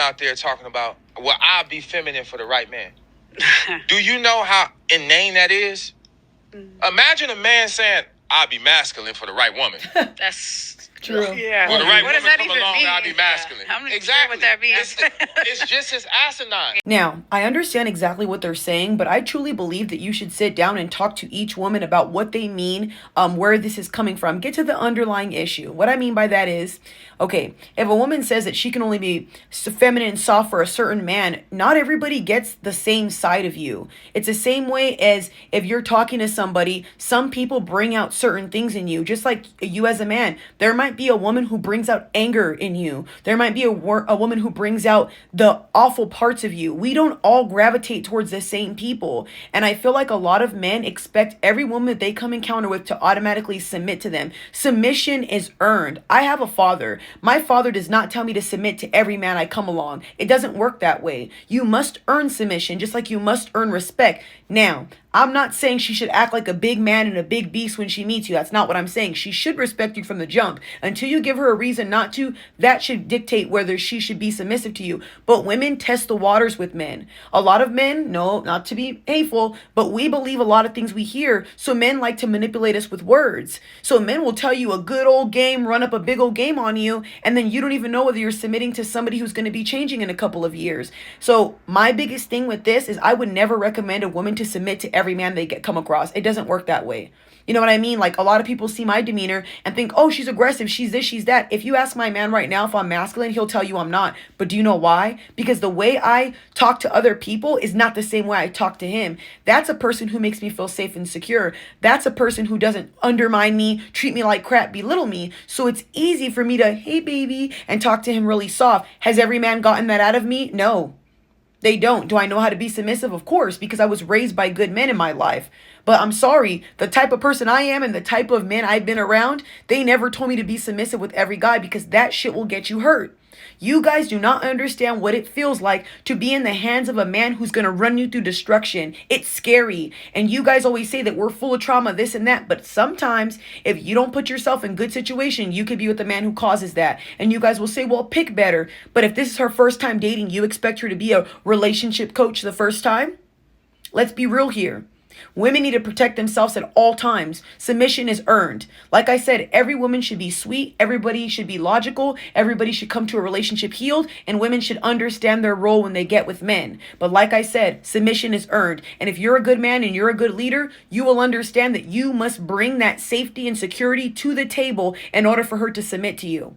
out there talking about, well, I'll be feminine for the right man. Do you know how inane that is? Imagine a man saying, I'll be masculine for the right woman. That's true. Yeah. When the right What does woman that come even along, mean? I'll be masculine. I'm not Exactly. sure what that means. It's just as asinine. Now, I understand exactly what they're saying, but I truly believe that you should sit down and talk to each woman about what they mean, where this is coming from. Get to the underlying issue. What I mean by that is, okay, if a woman says that she can only be feminine and soft for a certain man, not everybody gets the same side of you. It's the same way as if you're talking to somebody, some people bring out certain things in you, just like you as a man. There might be a woman who brings out anger in you. There might be a woman who brings out the awful parts of you. We don't all gravitate towards the same people. And I feel like a lot of men expect every woman that they come encounter with to automatically submit to them. Submission is earned. I have a father. My father does not tell me to submit to every man I come along. It doesn't work that way. You must earn submission, just like you must earn respect. Now, I'm not saying she should act like a big man and a big beast when she meets you. That's not what I'm saying. She should respect you from the jump. Until you give her a reason not to, that should dictate whether she should be submissive to you. But women test the waters with men. A lot of men, no, not to be hateful, but we believe a lot of things we hear. So men like to manipulate us with words. So men will tell you a good old game, run up a big old game on you, and then you don't even know whether you're submitting to somebody who's going to be changing in a couple of years. So my biggest thing with this is I would never recommend a woman to submit to every man they come across. It doesn't work that way. You know what I mean? Like, a lot of people see my demeanor and think, oh, she's aggressive, she's this, she's that. If you ask my man right now if I'm masculine, he'll tell you I'm not. But do you know why? Because the way I talk to other people is not the same way I talk to him. That's a person who makes me feel safe and secure. That's a person who doesn't undermine me, treat me like crap, belittle me. So it's easy for me to, hey, baby, and talk to him really soft. Has every man gotten that out of me? No. They don't. Do I know how to be submissive? Of course, because I was raised by good men in my life. But I'm sorry, the type of person I am and the type of men I've been around, they never told me to be submissive with every guy, because that shit will get you hurt. You guys do not understand what it feels like to be in the hands of a man who's going to run you through destruction. It's scary. And you guys always say that we're full of trauma, this and that. But sometimes if you don't put yourself in good situation, you could be with a man who causes that. And you guys will say, well, pick better. But if this is her first time dating, you expect her to be a relationship coach the first time? Let's be real here. Women need to protect themselves at all times. Submission is earned. Like I said, every woman should be sweet. Everybody should be logical. Everybody should come to a relationship healed. And women should understand their role when they get with men. But like I said, submission is earned. And if you're a good man and you're a good leader, you will understand that you must bring that safety and security to the table in order for her to submit to you.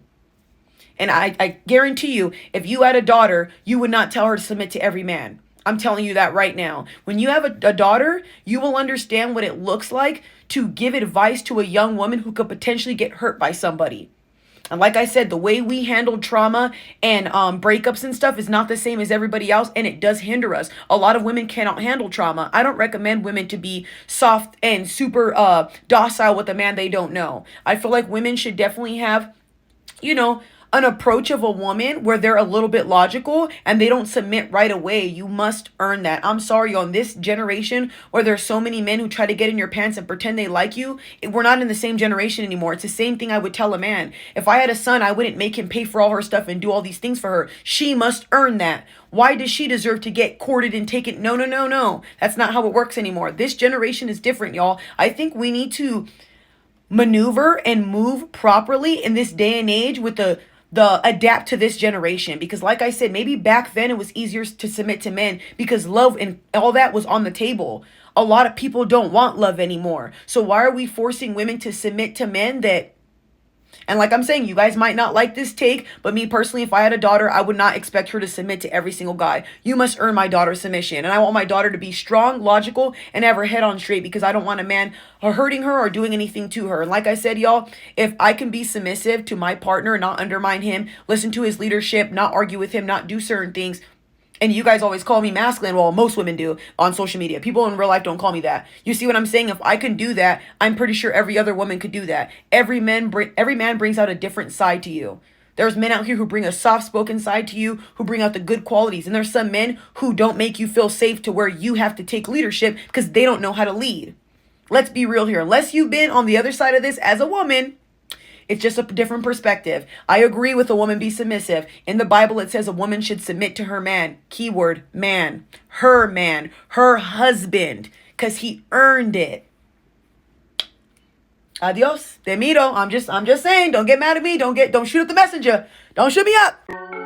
And I guarantee you, if you had a daughter, you would not tell her to submit to every man. I'm telling you that right now. When you have a daughter, you will understand what it looks like to give advice to a young woman who could potentially get hurt by somebody. And like I said, the way we handle trauma and breakups and stuff is not the same as everybody else, and it does hinder us. A lot of women cannot handle trauma. I don't recommend women to be soft and super docile with a man they don't know. I feel like women should definitely have, an approach of a woman where they're a little bit logical and they don't submit right away. You must earn that. I'm sorry, on this generation where there's so many men who try to get in your pants and pretend they like you, we're not in the same generation anymore. It's the same thing I would tell a man. If I had a son, I wouldn't make him pay for all her stuff and do all these things for her. She must earn that. Why does she deserve to get courted and taken? No. That's not how it works anymore. This generation is different, y'all. I think we need to maneuver and move properly in this day and age with the adapt to this generation. Because like I said, maybe back then it was easier to submit to men because love and all that was on the table. A lot of people don't want love anymore. So why are we forcing women to submit to men that, and like I'm saying, you guys might not like this take, but me personally, if I had a daughter, I would not expect her to submit to every single guy. You must earn my daughter's submission. And I want my daughter to be strong, logical, and have her head on straight, because I don't want a man hurting her or doing anything to her. And like I said, y'all, if I can be submissive to my partner, not undermine him, listen to his leadership, not argue with him, not do certain things, and you guys always call me masculine. Well, most women do on social media. People in real life don't call me that. You see what I'm saying? If I can do that, I'm pretty sure every other woman could do that. Every man brings out a different side to you. There's men out here who bring a soft-spoken side to you, who bring out the good qualities. And there's some men who don't make you feel safe to where you have to take leadership because they don't know how to lead. Let's be real here. Unless you've been on the other side of this as a woman, It's just a different perspective. I agree with a woman be submissive. In the Bible, it says a woman should submit to her man. Keyword, man, her husband, because he earned it. Adios. Te miro. I'm just saying, don't get mad at me. Don't shoot at the messenger. Don't shoot me up.